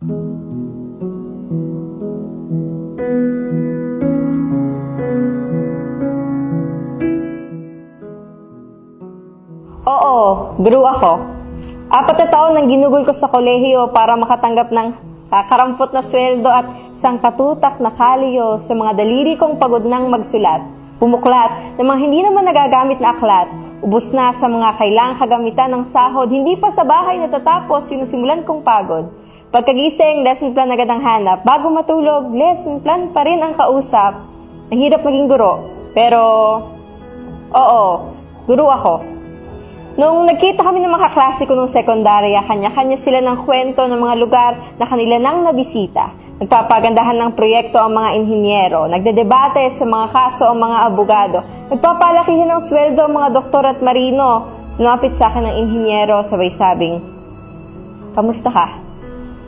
Oo, guro ako. 4 na taon nang ginugol ko sa kolehiyo para makatanggap ng kakarampot na sweldo at sangkatutak na kaliyo sa mga daliri kong pagod nang magsulat, bumuklat ng mga hindi naman nagagamit na aklat, ubos na sa mga kailangang kagamitan ng sahod, hindi pa sa bahay natatapos yung nasimulan kong pagod. Pagkagising, lesson plan agad ang hanap. Bago matulog, lesson plan pa rin ang kausap. Ang hirap maging guro, pero oo, guro ako. Nung nagkita kami ng mga kaklase ko nung sekundarya, kanya-kanya sila ng kwento ng mga lugar na kanila nang nabisita. Nagpapagandahan ng proyekto ang mga inhinyero, nagdedebate sa mga kaso ang mga abogado, nagpapalakihan ng sweldo ang mga doktor at marino. Lumapit sa akin ng inhinyero, sabay sabing, "Kamusta ka?"